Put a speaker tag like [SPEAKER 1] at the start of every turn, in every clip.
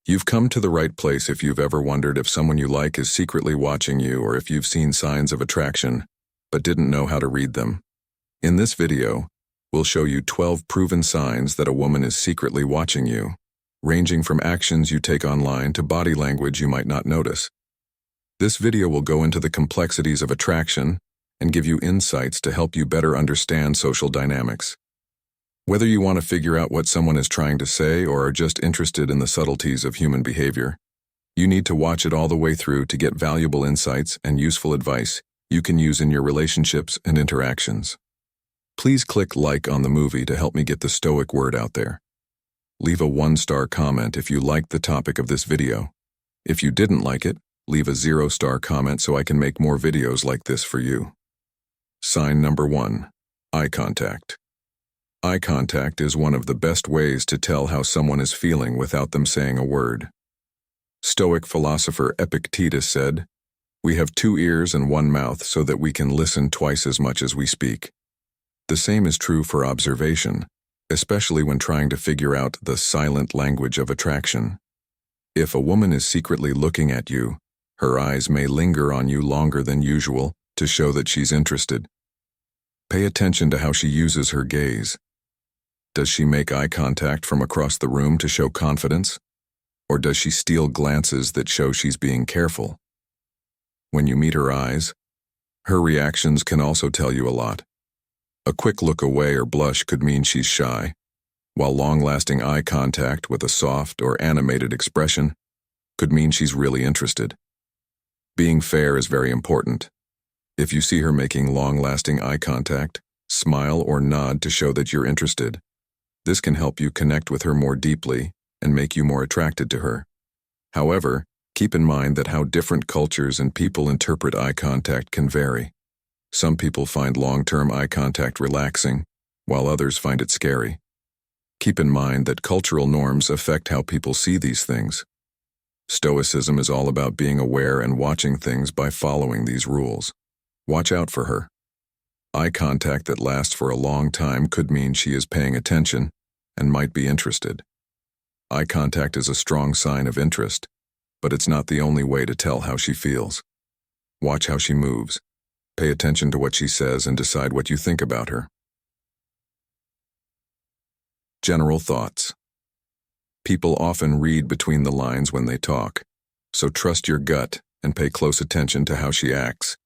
[SPEAKER 1] You've come to the right place if you've ever wondered if someone you like is secretly watching you or if you've seen signs of attraction, but didn't know how to read them. In this video, we'll show you 12 proven signs that a woman is secretly watching you, ranging from actions you take online to body language you might not notice. This video will go into the complexities of attraction and give you insights to help you better understand social dynamics. Whether you want to figure out what someone is trying to say or are just interested in the subtleties of human behavior, you need to watch it all the way through to get valuable insights and useful advice you can use in your relationships and interactions. Please click like on the movie to help me get the Stoic word out there. Leave a 1-star comment if you liked the topic of this video. If you didn't like it, leave a 0-star comment so I can make more videos like this for you. Sign number 1. Eye contact. Eye contact is one of the best ways to tell how someone is feeling without them saying a word. Stoic philosopher Epictetus said, "We have 2 ears and 1 mouth so that we can listen twice as much as we speak." The same is true for observation, especially when trying to figure out the silent language of attraction. If a woman is secretly looking at you, her eyes may linger on you longer than usual to show that she's interested. Pay attention to how she uses her gaze. Does she make eye contact from across the room to show confidence? Or does she steal glances that show she's being careful? When you meet her eyes, her reactions can also tell you a lot. A quick look away or blush could mean she's shy, while long-lasting eye contact with a soft or animated expression could mean she's really interested. Being fair is very important. If you see her making long-lasting eye contact, smile or nod to show that you're interested. This can help you connect with her more deeply and make you more attracted to her. However, keep in mind that how different cultures and people interpret eye contact can vary. Some people find long-term eye contact relaxing, while others find it scary. Keep in mind that cultural norms affect how people see these things. Stoicism is all about being aware and watching things by following these rules. Watch out for her. Eye contact that lasts for a long time could mean she is paying attention and might be interested. Eye contact is a strong sign of interest, but it's not the only way to tell how she feels. Watch how she moves. Pay attention to what she says and decide what you think about her. General thoughts. People often read between the lines when they talk, so trust your gut and pay close attention to how she acts.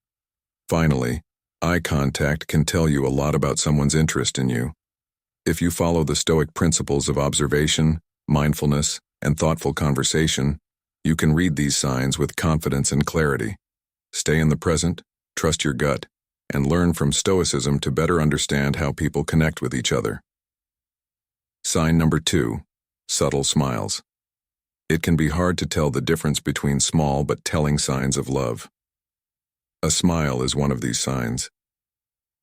[SPEAKER 1] Finally, eye contact can tell you a lot about someone's interest in you. If you follow the Stoic principles of observation, mindfulness, and thoughtful conversation, you can read these signs with confidence and clarity. Stay in the present, trust your gut, and learn from Stoicism to better understand how people connect with each other. Sign number 2. Subtle smiles. It can be hard to tell the difference between small but telling signs of love. A smile is one of these signs.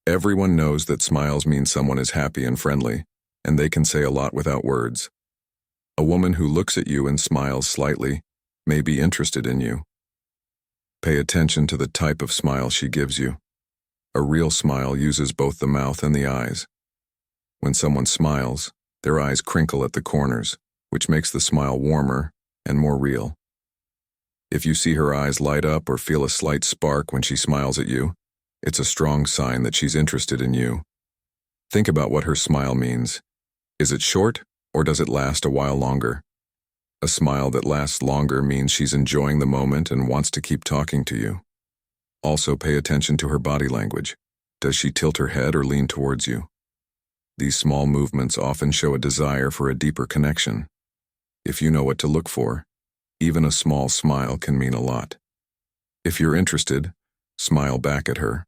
[SPEAKER 1] Everyone knows that smiles mean someone is happy and friendly, and they can say a lot without words. A woman who looks at you and smiles slightly may be interested in you. Pay attention to the type of smile she gives you. A real smile uses both the mouth and the eyes. When someone smiles, their eyes crinkle at the corners, which makes the smile warmer and more real. If you see her eyes light up or feel a slight spark when she smiles at you, it's a strong sign that she's interested in you. Think about what her smile means. Is it short, or does it last a while longer? A smile that lasts longer means she's enjoying the moment and wants to keep talking to you. Also, pay attention to her body language. Does she tilt her head or lean towards you? These small movements often show a desire for a deeper connection. If you know what to look for, even a small smile can mean a lot. If you're interested, smile back at her.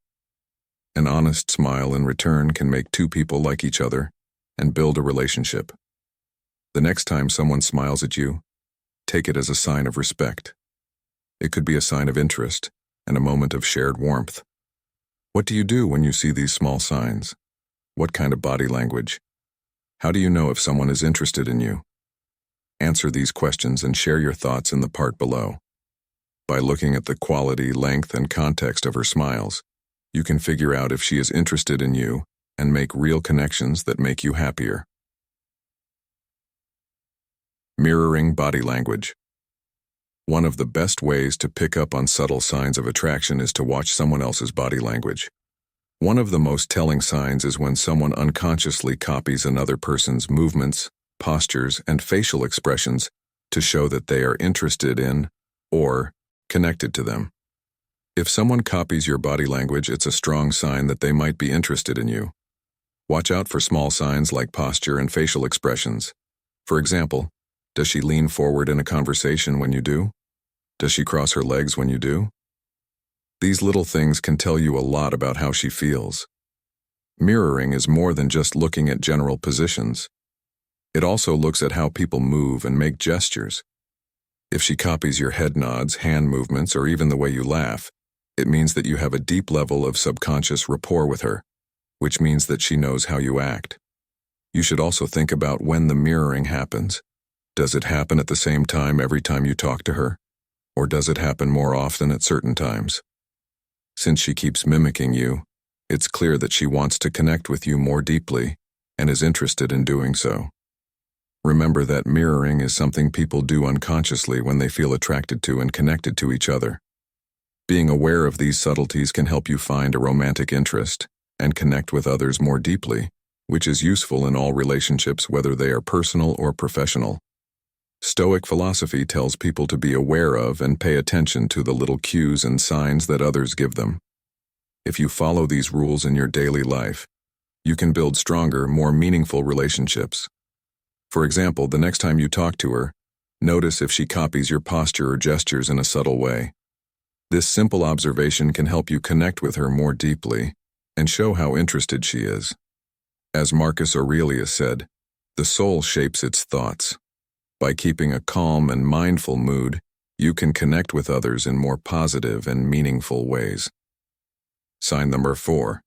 [SPEAKER 1] An honest smile in return can make 2 people like each other and build a relationship. The next time someone smiles at you, take it as a sign of respect. It could be a sign of interest and a moment of shared warmth. What do you do when you see these small signs? What kind of body language? How do you know if someone is interested in you? Answer these questions and share your thoughts in the part below. By looking at the quality, length, and context of her smiles, you can figure out if she is interested in you and make real connections that make you happier. Mirroring body language. One of the best ways to pick up on subtle signs of attraction is to watch someone else's body language. One of the most telling signs is when someone unconsciously copies another person's movements, postures, and facial expressions to show that they are interested in or connected to them. If someone copies your body language, it's a strong sign that they might be interested in you. Watch out for small signs like posture and facial expressions. For example, does she lean forward in a conversation when you do? Does she cross her legs when you do? These little things can tell you a lot about how she feels. Mirroring is more than just looking at general positions. It also looks at how people move and make gestures. If she copies your head nods, hand movements, or even the way you laugh, it means that you have a deep level of subconscious rapport with her, which means that she knows how you act. You should also think about when the mirroring happens. Does it happen at the same time every time you talk to her? Or does it happen more often at certain times? Since she keeps mimicking you, it's clear that she wants to connect with you more deeply and is interested in doing so. Remember that mirroring is something people do unconsciously when they feel attracted to and connected to each other. Being aware of these subtleties can help you find a romantic interest and connect with others more deeply, which is useful in all relationships, whether they are personal or professional. Stoic philosophy tells people to be aware of and pay attention to the little cues and signs that others give them. If you follow these rules in your daily life, you can build stronger, more meaningful relationships. For example, the next time you talk to her, notice if she copies your posture or gestures in a subtle way. This simple observation can help you connect with her more deeply and show how interested she is. As Marcus Aurelius said, the soul shapes its thoughts. By keeping a calm and mindful mood, you can connect with others in more positive and meaningful ways. Sign number 4.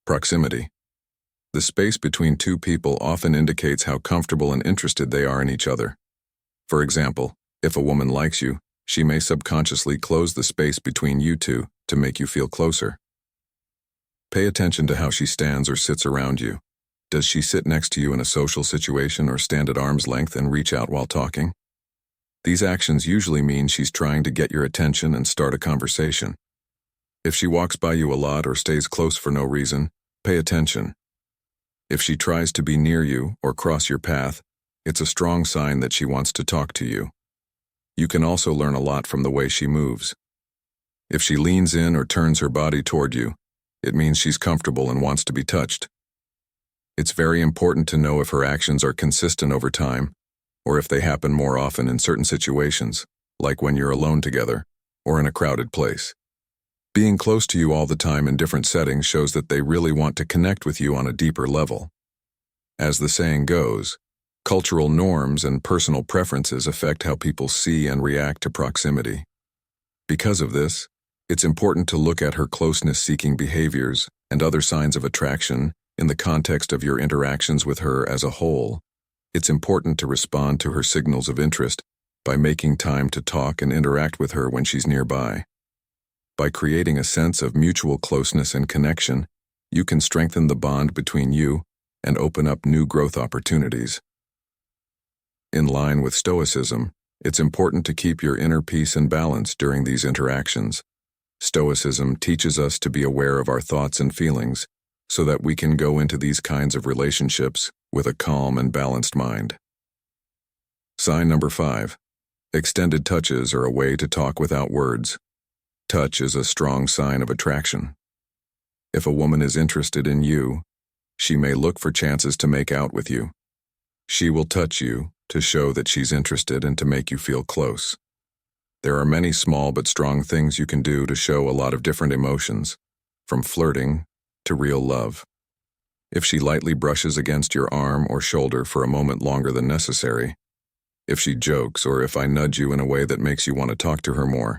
[SPEAKER 1] Proximity. The space between two people often indicates how comfortable and interested they are in each other. For example, if a woman likes you, she may subconsciously close the space between you two to make you feel closer. Pay attention to how she stands or sits around you. Does she sit next to you in a social situation or stand at arm's length and reach out while talking? These actions usually mean she's trying to get your attention and start a conversation. If she walks by you a lot or stays close for no reason, pay attention. If she tries to be near you or cross your path, it's a strong sign that she wants to talk to you. You can also learn a lot from the way she moves. If she leans in or turns her body toward you, it means she's comfortable and wants to be touched. It's very important to know if her actions are consistent over time, or if they happen more often in certain situations, like when you're alone together, or in a crowded place. Being close to you all the time in different settings shows that they really want to connect with you on a deeper level. As the saying goes, cultural norms and personal preferences affect how people see and react to proximity. Because of this, it's important to look at her closeness-seeking behaviors and other signs of attraction in the context of your interactions with her as a whole. It's important to respond to her signals of interest by making time to talk and interact with her when she's nearby. By creating a sense of mutual closeness and connection, you can strengthen the bond between you and open up new growth opportunities. In line with Stoicism, it's important to keep your inner peace and balance during these interactions. Stoicism teaches us to be aware of our thoughts and feelings so that we can go into these kinds of relationships with a calm and balanced mind. Sign number 5. Extended touches are a way to talk without words. Touch is a strong sign of attraction. If a woman is interested in you, she may look for chances to make out with you. She will touch you to show that she's interested and to make you feel close. There are many small but strong things you can do to show a lot of different emotions, from flirting to real love. If she lightly brushes against your arm or shoulder for a moment longer than necessary, if she jokes, or if I nudge you in a way that makes you want to talk to her more,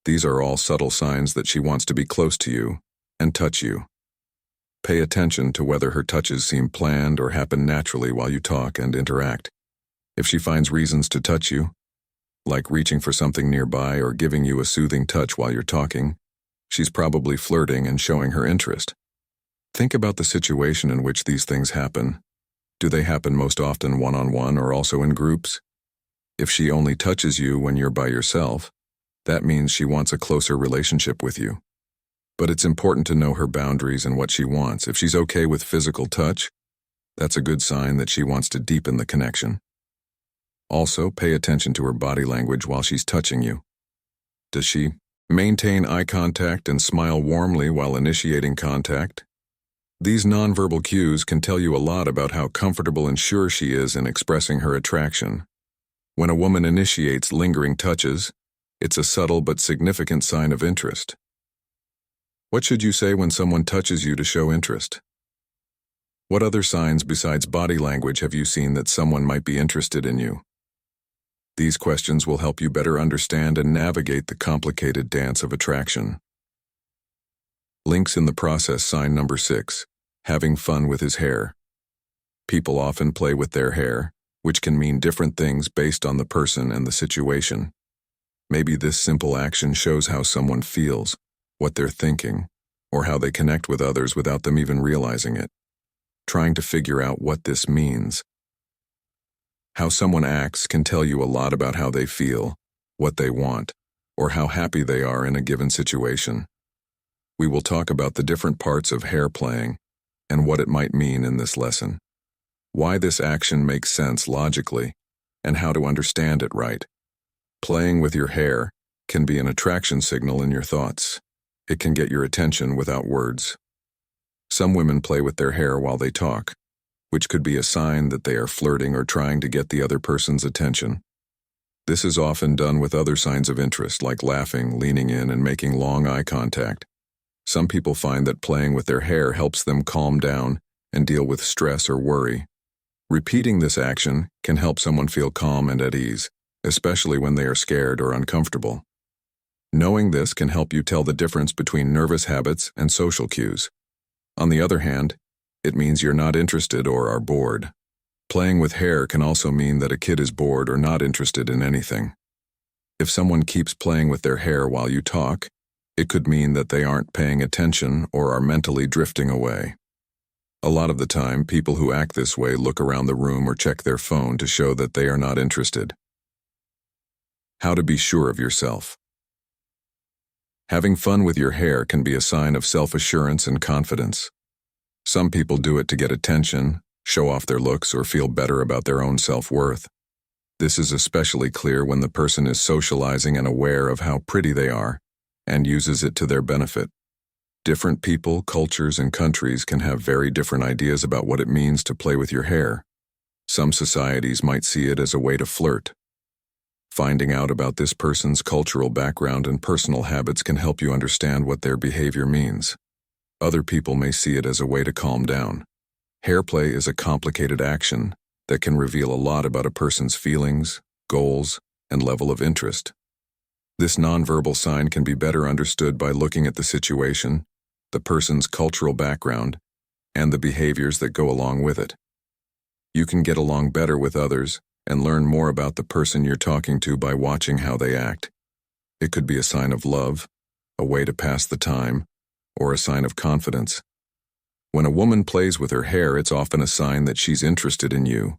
[SPEAKER 1] these are all subtle signs that she wants to be close to you and touch you. Pay attention to whether her touches seem planned or happen naturally while you talk and interact. If she finds reasons to touch you, like reaching for something nearby or giving you a soothing touch while you're talking, she's probably flirting and showing her interest. Think about the situation in which these things happen. Do they happen most often one-on-one or also in groups? If she only touches you when you're by yourself, that means she wants a closer relationship with you. But it's important to know her boundaries and what she wants. If she's okay with physical touch, that's a good sign that she wants to deepen the connection. Also, pay attention to her body language while she's touching you. Does she maintain eye contact and smile warmly while initiating contact? These nonverbal cues can tell you a lot about how comfortable and sure she is in expressing her attraction. When a woman initiates lingering touches, it's a subtle but significant sign of interest. What should you say when someone touches you to show interest? What other signs besides body language have you seen that someone might be interested in you? These questions will help you better understand and navigate the complicated dance of attraction. Links in the process. Sign number 6, having fun with his hair. People often play with their hair, which can mean different things based on the person and the situation. Maybe this simple action shows how someone feels, what they're thinking, or how they connect with others without them even realizing it. Trying to figure out what this means. How someone acts can tell you a lot about how they feel, what they want, or how happy they are in a given situation. We will talk about the different parts of hair playing and what it might mean in this lesson. Why this action makes sense logically, and how to understand it right. Playing with your hair can be an attraction signal in your thoughts. It can get your attention without words. Some women play with their hair while they talk, which could be a sign that they are flirting or trying to get the other person's attention. This is often done with other signs of interest, like laughing, leaning in, and making long eye contact. Some people find that playing with their hair helps them calm down and deal with stress or worry. Repeating this action can help someone feel calm and at ease, especially when they are scared or uncomfortable. Knowing this can help you tell the difference between nervous habits and social cues. On the other hand, it means you're not interested or are bored. Playing with hair can also mean that a kid is bored or not interested in anything. If someone keeps playing with their hair while you talk, it could mean that they aren't paying attention or are mentally drifting away. A lot of the time, people who act this way look around the room or check their phone to show that they are not interested. How to be sure of yourself. Having fun with your hair can be a sign of self-assurance and confidence. Some people do it to get attention, show off their looks, or feel better about their own self-worth. This is especially clear when the person is socializing and aware of how pretty they are, and uses it to their benefit. Different people, cultures, and countries can have very different ideas about what it means to play with your hair. Some societies might see it as a way to flirt. Finding out about this person's cultural background and personal habits can help you understand what their behavior means. Other people may see it as a way to calm down. Hair play is a complicated action that can reveal a lot about a person's feelings, goals, and level of interest. This nonverbal sign can be better understood by looking at the situation, the person's cultural background, and the behaviors that go along with it. You can get along better with others and learn more about the person you're talking to by watching how they act. It could be a sign of love, a way to pass the time, or a sign of confidence. When a woman plays with her hair, it's often a sign that she's interested in you.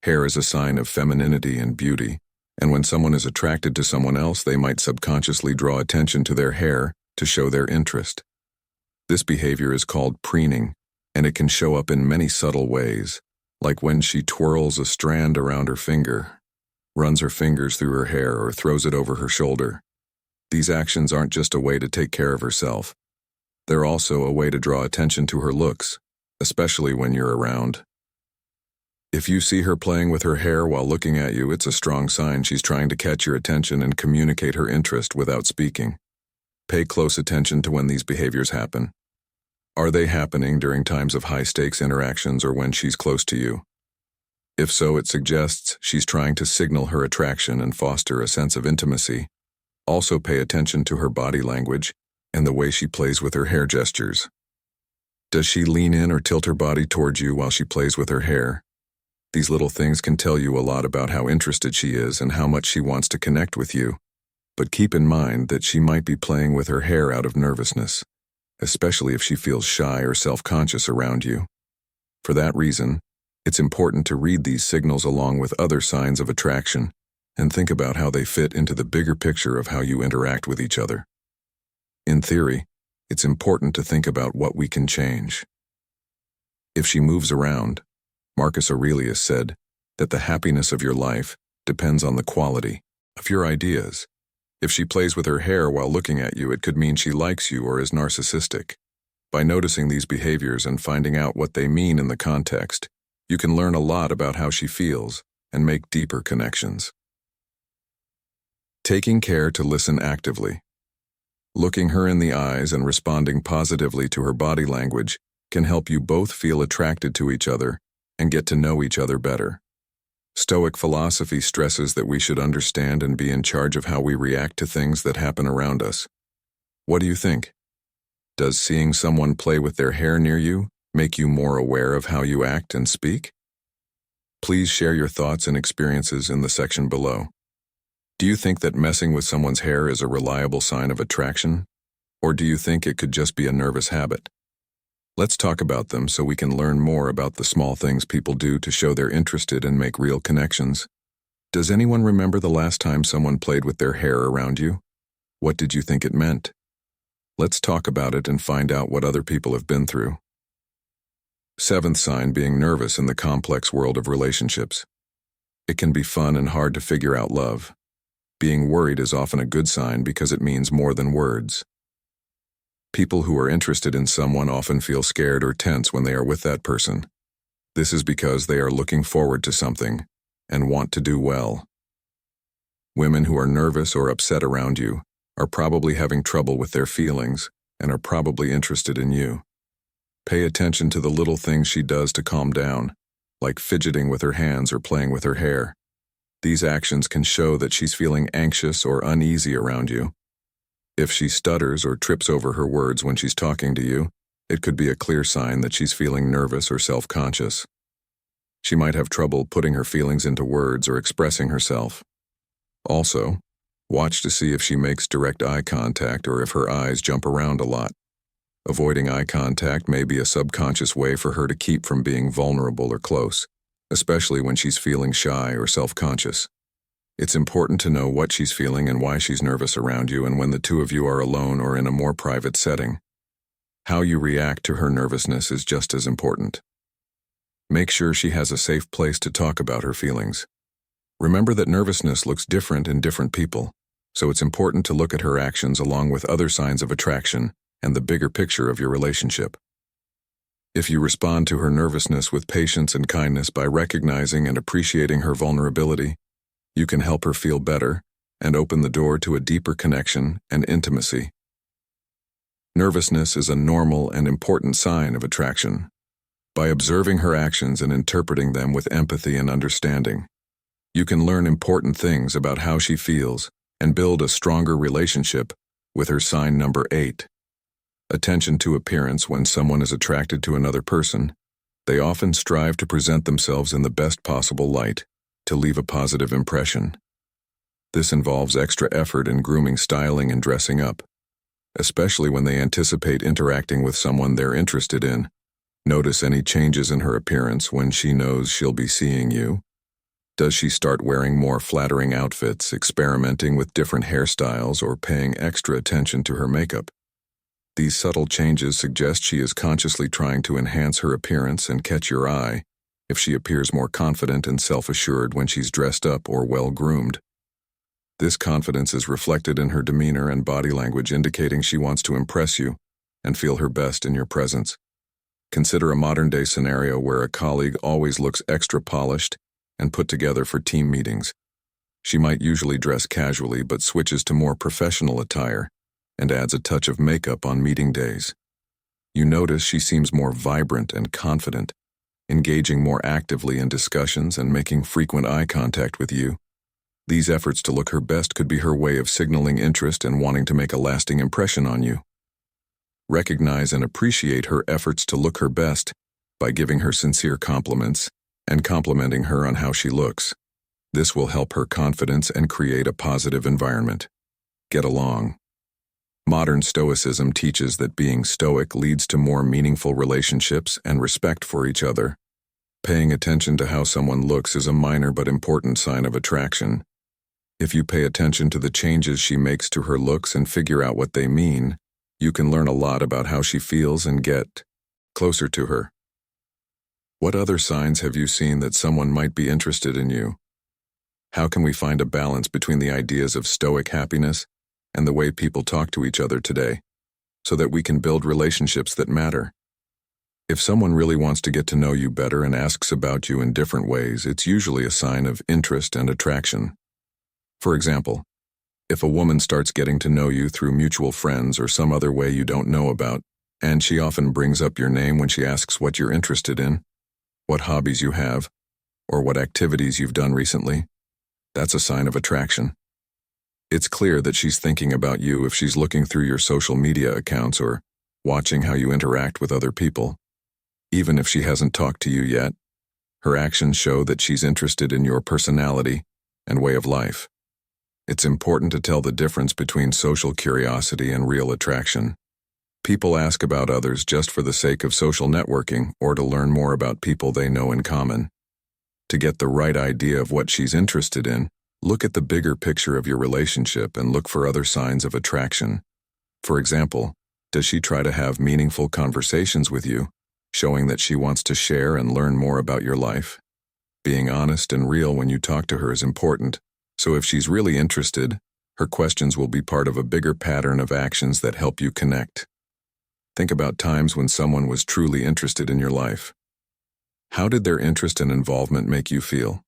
[SPEAKER 1] Hair is a sign of femininity and beauty, and when someone is attracted to someone else, they might subconsciously draw attention to their hair to show their interest. This behavior is called preening, and it can show up in many subtle ways, like when she twirls a strand around her finger, runs her fingers through her hair, or throws it over her shoulder. These actions aren't just a way to take care of herself. They're also a way to draw attention to her looks, especially when you're around. If you see her playing with her hair while looking at you, it's a strong sign she's trying to catch your attention and communicate her interest without speaking. Pay close attention to when these behaviors happen. Are they happening during times of high-stakes interactions or when she's close to you? If so, it suggests she's trying to signal her attraction and foster a sense of intimacy. Also pay attention to her body language and the way she plays with her hair gestures. Does she lean in or tilt her body towards you while she plays with her hair? These little things can tell you a lot about how interested she is and how much she wants to connect with you. But keep in mind that she might be playing with her hair out of nervousness, especially if she feels shy or self-conscious around you. For that reason, it's important to read these signals along with other signs of attraction and think about how they fit into the bigger picture of how you interact with each other. In theory, it's important to think about what we can change. If she moves around, Marcus Aurelius said that the happiness of your life depends on the quality of your ideas. If she plays with her hair while looking at you, it could mean she likes you or is narcissistic. By noticing these behaviors and finding out what they mean in the context, you can learn a lot about how she feels and make deeper connections. Taking care to listen actively. Looking her in the eyes and responding positively to her body language can help you both feel attracted to each other and get to know each other better. Stoic philosophy stresses that we should understand and be in charge of how we react to things that happen around us. What do you think? Does seeing someone play with their hair near you make you more aware of how you act and speak? Please share your thoughts and experiences in the section below. Do you think that messing with someone's hair is a reliable sign of attraction? Or do you think it could just be a nervous habit? Let's talk about them so we can learn more about the small things people do to show they're interested and make real connections. Does anyone remember the last time someone played with their hair around you? What did you think it meant? Let's talk about it and find out what other people have been through. Seventh sign: being nervous in the complex world of relationships. It can be fun and hard to figure out love. Being worried is often a good sign because it means more than words. People who are interested in someone often feel scared or tense when they are with that person. This is because they are looking forward to something and want to do well. Women who are nervous or upset around you are probably having trouble with their feelings and are probably interested in you. Pay attention to the little things she does to calm down, like fidgeting with her hands or playing with her hair. These actions can show that she's feeling anxious or uneasy around you. If she stutters or trips over her words when she's talking to you, it could be a clear sign that she's feeling nervous or self-conscious. She might have trouble putting her feelings into words or expressing herself. Also, watch to see if she makes direct eye contact or if her eyes jump around a lot. Avoiding eye contact may be a subconscious way for her to keep from being vulnerable or close, especially when she's feeling shy or self-conscious. It's important to know what she's feeling and why she's nervous around you and when the two of you are alone or in a more private setting. How you react to her nervousness is just as important. Make sure she has a safe place to talk about her feelings. Remember that nervousness looks different in different people, so it's important to look at her actions along with other signs of attraction and the bigger picture of your relationship. If you respond to her nervousness with patience and kindness by recognizing and appreciating her vulnerability, you can help her feel better and open the door to a deeper connection and intimacy. Nervousness is a normal and important sign of attraction. By observing her actions and interpreting them with empathy and understanding, you can learn important things about how she feels and build a stronger relationship with her sign number 8. Attention to appearance. When someone is attracted to another person, they often strive to present themselves in the best possible light to leave a positive impression. This involves extra effort in grooming, styling, and dressing up, especially when they anticipate interacting with someone they're interested in. Notice any changes in her appearance when she knows she'll be seeing you. Does she start wearing more flattering outfits, experimenting with different hairstyles, or paying extra attention to her makeup? These subtle changes suggest she is consciously trying to enhance her appearance and catch your eye if she appears more confident and self-assured when she's dressed up or well-groomed. This confidence is reflected in her demeanor and body language, indicating she wants to impress you and feel her best in your presence. Consider a modern-day scenario where a colleague always looks extra polished and put together for team meetings. She might usually dress casually but switches to more professional attire and adds a touch of makeup on meeting days. You notice she seems more vibrant and confident, engaging more actively in discussions and making frequent eye contact with you. These efforts to look her best could be her way of signaling interest and wanting to make a lasting impression on you. Recognize and appreciate her efforts to look her best by giving her sincere compliments and complimenting her on how she looks. This will help her confidence and create a positive environment. Get along. Modern Stoicism teaches that being stoic leads to more meaningful relationships and respect for each other. Paying attention to how someone looks is a minor but important sign of attraction. If you pay attention to the changes she makes to her looks and figure out what they mean, you can learn a lot about how she feels and get closer to her. What other signs have you seen that someone might be interested in you? How can we find a balance between the ideas of stoic happiness and the way people talk to each other today, so that we can build relationships that matter? If someone really wants to get to know you better and asks about you in different ways, it's usually a sign of interest and attraction. For example, if a woman starts getting to know you through mutual friends or some other way you don't know about, and she often brings up your name when she asks what you're interested in, what hobbies you have, or what activities you've done recently, that's a sign of attraction. It's clear that she's thinking about you if she's looking through your social media accounts or watching how you interact with other people. Even if she hasn't talked to you yet, her actions show that she's interested in your personality and way of life. It's important to tell the difference between social curiosity and real attraction. People ask about others just for the sake of social networking or to learn more about people they know in common. To get the right idea of what she's interested in, look at the bigger picture of your relationship and look for other signs of attraction. For example, does she try to have meaningful conversations with you, showing that she wants to share and learn more about your life? Being honest and real when you talk to her is important, so if she's really interested, her questions will be part of a bigger pattern of actions that help you connect. Think about times when someone was truly interested in your life. How did their interest and involvement make you feel?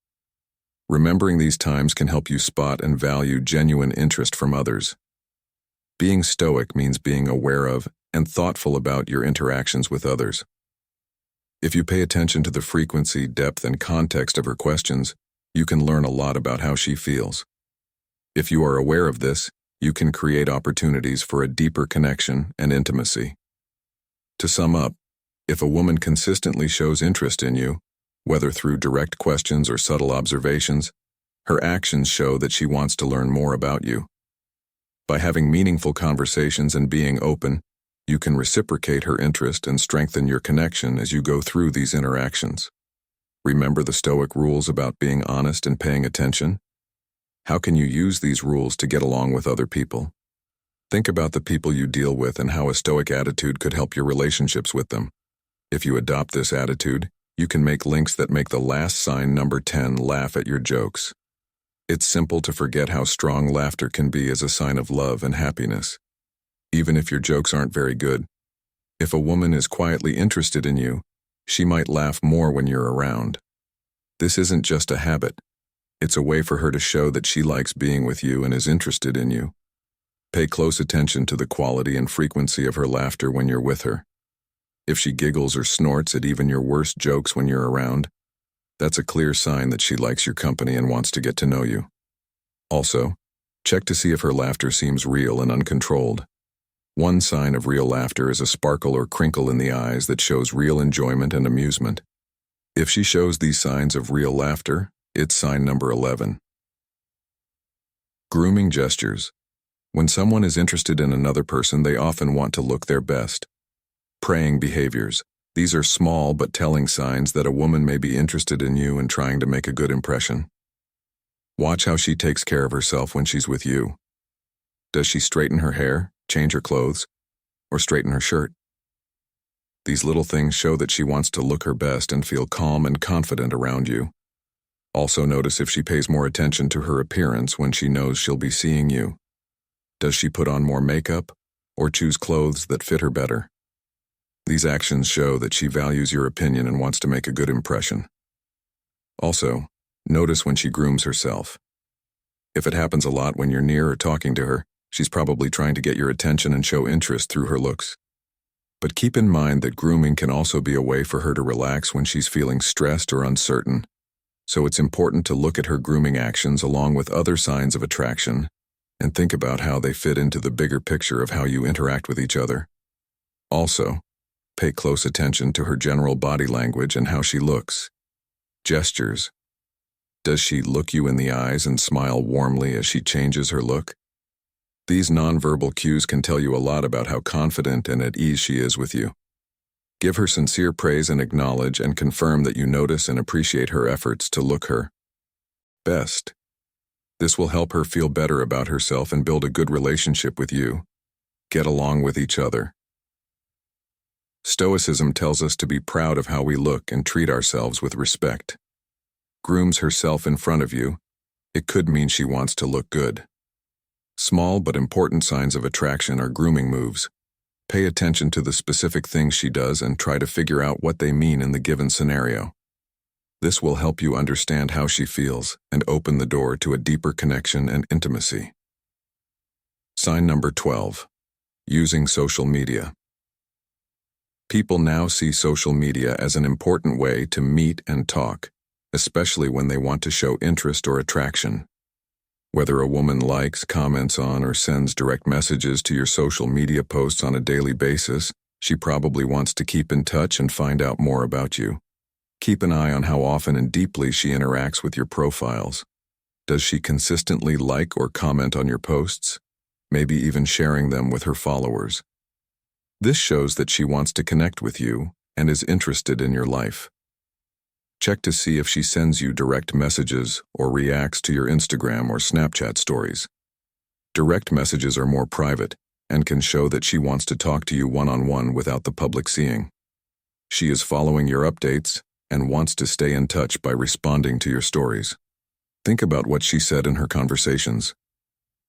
[SPEAKER 1] Remembering these times can help you spot and value genuine interest from others. Being stoic means being aware of and thoughtful about your interactions with others. If you pay attention to the frequency, depth, and context of her questions, you can learn a lot about how she feels. If you are aware of this, you can create opportunities for a deeper connection and intimacy. To sum up, if a woman consistently shows interest in you, whether through direct questions or subtle observations, her actions show that she wants to learn more about you. By having meaningful conversations and being open, you can reciprocate her interest and strengthen your connection as you go through these interactions. Remember the Stoic rules about being honest and paying attention? How can you use these rules to get along with other people? Think about the people you deal with and how a Stoic attitude could help your relationships with them. If you adopt this attitude, you can make links that make the last sign, number 10, laugh at your jokes. It's simple to forget how strong laughter can be as a sign of love and happiness. Even if your jokes aren't very good, if a woman is quietly interested in you, she might laugh more when you're around. This isn't just a habit. It's a way for her to show that she likes being with you and is interested in you. Pay close attention to the quality and frequency of her laughter when you're with her. If she giggles or snorts at even your worst jokes when you're around, that's a clear sign that she likes your company and wants to get to know you. Also, check to see if her laughter seems real and uncontrolled. One sign of real laughter is a sparkle or crinkle in the eyes that shows real enjoyment and amusement. If she shows these signs of real laughter, it's sign number 11. Grooming gestures. When someone is interested in another person, they often want to look their best. Praying behaviors. These are small but telling signs that a woman may be interested in you and trying to make a good impression. Watch how she takes care of herself when she's with you. Does she straighten her hair, change her clothes, or straighten her shirt? These little things show that she wants to look her best and feel calm and confident around you. Also notice if she pays more attention to her appearance when she knows she'll be seeing you. Does she put on more makeup or choose clothes that fit her better? These actions show that she values your opinion and wants to make a good impression. Also, notice when she grooms herself. If it happens a lot when you're near or talking to her, she's probably trying to get your attention and show interest through her looks. But keep in mind that grooming can also be a way for her to relax when she's feeling stressed or uncertain. So it's important to look at her grooming actions along with other signs of attraction and think about how they fit into the bigger picture of how you interact with each other. Also, pay close attention to her general body language and how she looks. Gestures. Does she look you in the eyes and smile warmly as she changes her look? These nonverbal cues can tell you a lot about how confident and at ease she is with you. Give her sincere praise and acknowledge and confirm that you notice and appreciate her efforts to look her best. This will help her feel better about herself and build a good relationship with you. Get along with each other. Stoicism tells us to be proud of how we look and treat ourselves with respect. Grooms herself in front of you. It could mean she wants to look good. Small but important signs of attraction are grooming moves. Pay attention to the specific things she does and try to figure out what they mean in the given scenario. This will help you understand how she feels and open the door to a deeper connection and intimacy. Sign number 12. Using social media. People now see social media as an important way to meet and talk, especially when they want to show interest or attraction. Whether a woman likes, comments on, or sends direct messages to your social media posts on a daily basis, she probably wants to keep in touch and find out more about you. Keep an eye on how often and deeply she interacts with your profiles. Does she consistently like or comment on your posts? Maybe even sharing them with her followers. This shows that she wants to connect with you and is interested in your life. Check to see if she sends you direct messages or reacts to your Instagram or Snapchat stories. Direct messages are more private and can show that she wants to talk to you one-on-one without the public seeing. She is following your updates and wants to stay in touch by responding to your stories. Think about what she said in her conversations.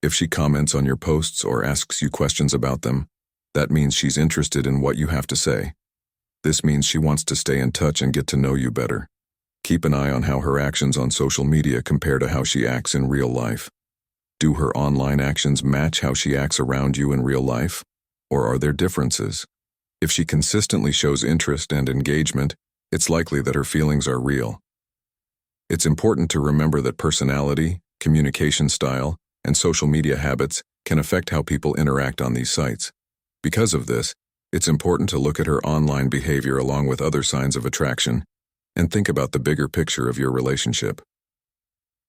[SPEAKER 1] If she comments on your posts or asks you questions about them, that means she's interested in what you have to say. This means she wants to stay in touch and get to know you better. Keep an eye on how her actions on social media compare to how she acts in real life. Do her online actions match how she acts around you in real life? Or are there differences? If she consistently shows interest and engagement, it's likely that her feelings are real. It's important to remember that personality, communication style, and social media habits can affect how people interact on these sites. Because of this, it's important to look at her online behavior along with other signs of attraction and think about the bigger picture of your relationship.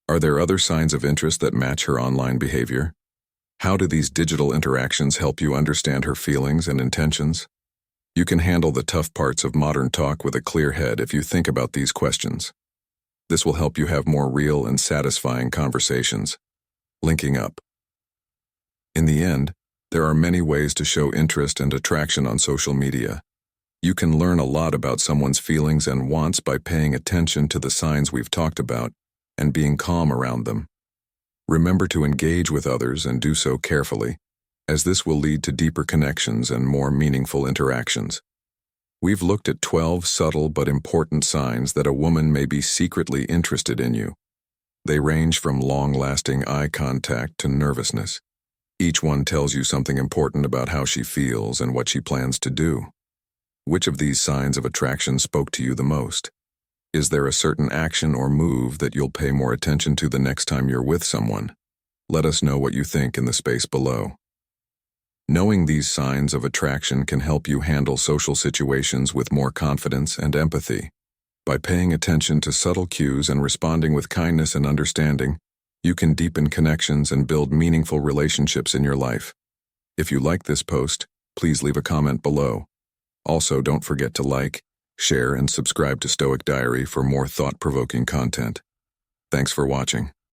[SPEAKER 1] Are there other signs of interest that match her online behavior? How do these digital interactions help you understand her feelings and intentions? You can handle the tough parts of modern talk with a clear head if you think about these questions. This will help you have more real and satisfying conversations. Linking up. In the end, there are many ways to show interest and attraction on social media. You can learn a lot about someone's feelings and wants by paying attention to the signs we've talked about and being calm around them. Remember to engage with others and do so carefully, as this will lead to deeper connections and more meaningful interactions. We've looked at 12 subtle but important signs that a woman may be secretly interested in you. They range from long-lasting eye contact to nervousness. Each one tells you something important about how she feels and what she plans to do. Which of these signs of attraction spoke to you the most? Is there a certain action or move that you'll pay more attention to the next time you're with someone? Let us know what you think in the space below. Knowing these signs of attraction can help you handle social situations with more confidence and empathy. By paying attention to subtle cues and responding with kindness and understanding, you can deepen connections and build meaningful relationships in your life. If you like this post, please leave a comment below. Also, don't forget to like, share, and subscribe to Stoic Diary for more thought-provoking content. Thanks for watching.